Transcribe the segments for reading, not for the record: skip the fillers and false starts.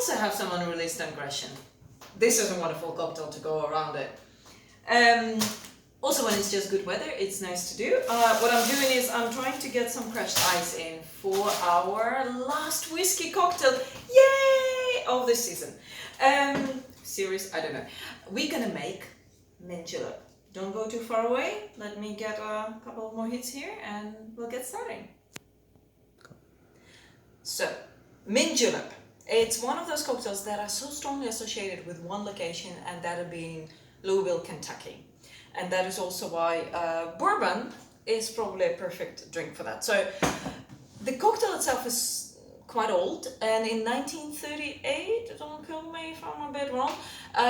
also have some unreleased aggression. This is a wonderful cocktail to go around it. Also, when it's just good weather, it's nice to do. What I'm doing is I'm trying to get some crushed ice in for our last whiskey cocktail, yay, of this season. Series, I don't know. We're gonna make mint julep. Don't go too far away. Let me get a couple of more hits here and we'll get starting. So, mint julep. It's one of those cocktails that are so strongly associated with one location, and that being Louisville, Kentucky. And that is also why bourbon is probably a perfect drink for that. So the cocktail itself is quite old, and in 1938, don't kill me if I'm a bit wrong,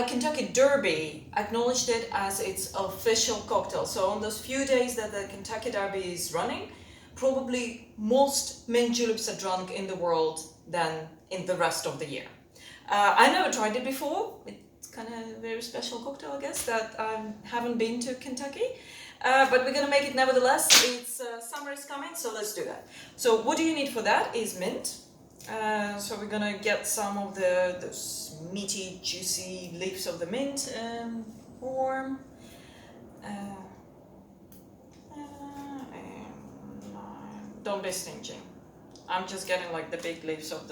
Kentucky Derby acknowledged it as its official cocktail. So on those few days that the Kentucky Derby is running, probably most mint juleps are drunk in the world than in the rest of the year. I never tried it before. It's kind of a very special cocktail, I guess, that I haven't been to Kentucky. But we're gonna make it nevertheless. It's summer is coming, so let's do that. So what do you need for that is mint. So we're gonna get some of those meaty, juicy leaves of the mint warm. Don't be stingy. I'm just getting like the big leaves of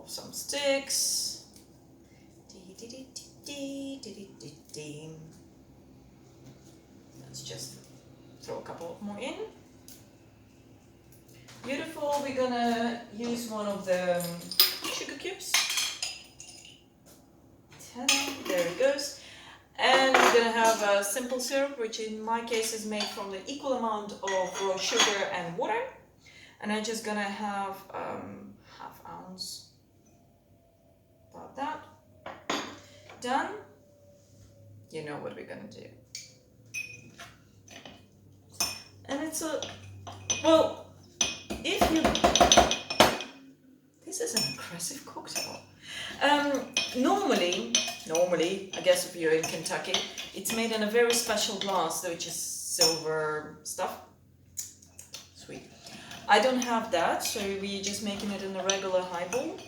some sticks. Let's just throw a couple more in. Beautiful. We're gonna use one of the sugar cubes. Ta-da, there it goes. And we're gonna have a simple syrup, which in my case is made from the equal amount of raw sugar and water. And I'm just gonna have half ounce, about that. Done. You know what we're gonna do. And it's well, if you, this is an aggressive cocktail. Normally, I guess if you're in Kentucky, it's made in a very special glass, which is silver stuff. Sweet. I don't have that, so we're just making it in a regular highball.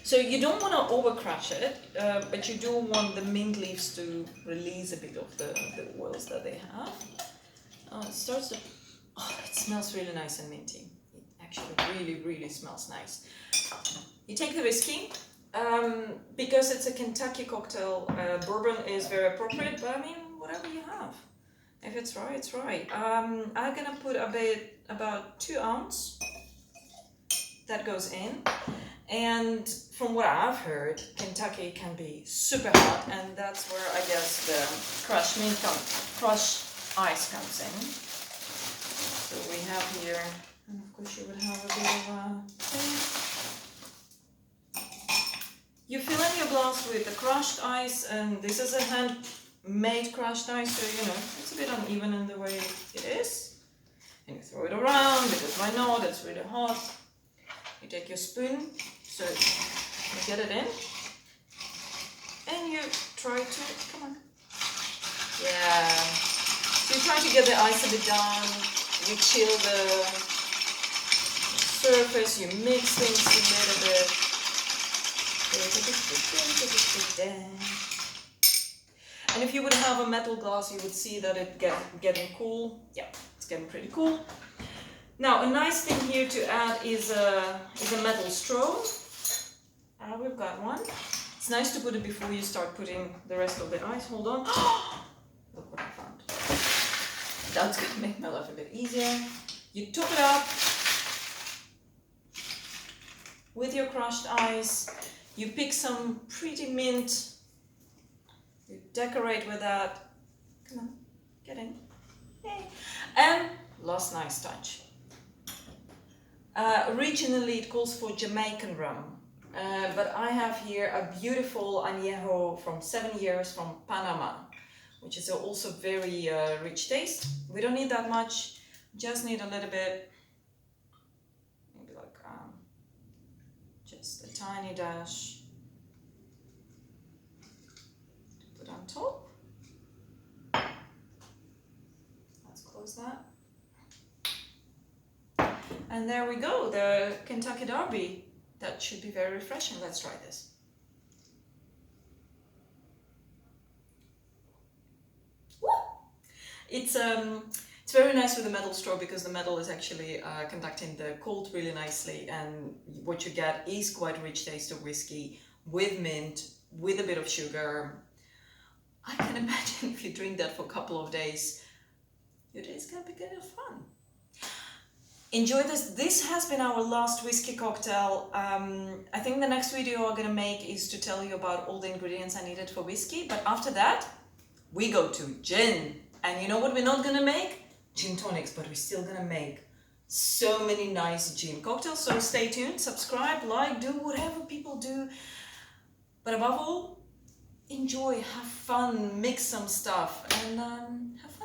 So you don't want to over crush it, but you do want the mint leaves to release a bit of the oils that they have. It starts to, it smells really nice and minty. It actually really, really smells nice. You take the whiskey. Because it's a Kentucky cocktail, bourbon is very appropriate, but I mean, whatever you have. If it's right, it's right. I'm gonna put about 2 ounces that goes in. And from what I've heard, Kentucky can be super hot, and that's where I guess the crushed ice comes in. So we have here, and of course you would have a bit of a thing. You fill in your glass with the crushed ice, and this is a handmade crushed ice, so you know, it's a bit uneven in the way it is. And you throw it around, because why not, it's really hot. You take your spoon, so you get it in, and you try to, come on. Yeah. So you try to get the ice a bit down, you chill the surface, you mix things a little bit. And if you would have a metal glass, you would see that it getting cool. Yeah, it's getting pretty cool. Now, a nice thing here to add is a metal straw. We've got one. It's nice to put it before you start putting the rest of the ice. Hold on. Look what I found. That's gonna make my life a bit easier. You top it up with your crushed ice. You pick some pretty mint, you decorate with that, come on, get in, yay. And last nice touch. Originally it calls for Jamaican rum, but I have here a beautiful añejo from 7 years from Panama, which is also very rich taste. We don't need that much, just need a little bit, maybe like just a tiny dash to put on top. Let's close that. And there we go, the Kentucky Derby that should be very refreshing. Let's try this. Woo! It's very nice with the metal straw because the metal is actually conducting the cold really nicely, and what you get is quite a rich taste of whiskey with mint, with a bit of sugar. I can imagine if you drink that for a couple of days, your day is gonna be kind of fun. Enjoy this. This has been our last whiskey cocktail. I think the next video I'm gonna make is to tell you about all the ingredients I needed for whiskey, but after that, we go to gin. And you know what we're not gonna make? Gin tonics, but we're still gonna make so many nice gin cocktails. So stay tuned, subscribe, like, do whatever people do. But above all, enjoy, have fun, mix some stuff, and have fun.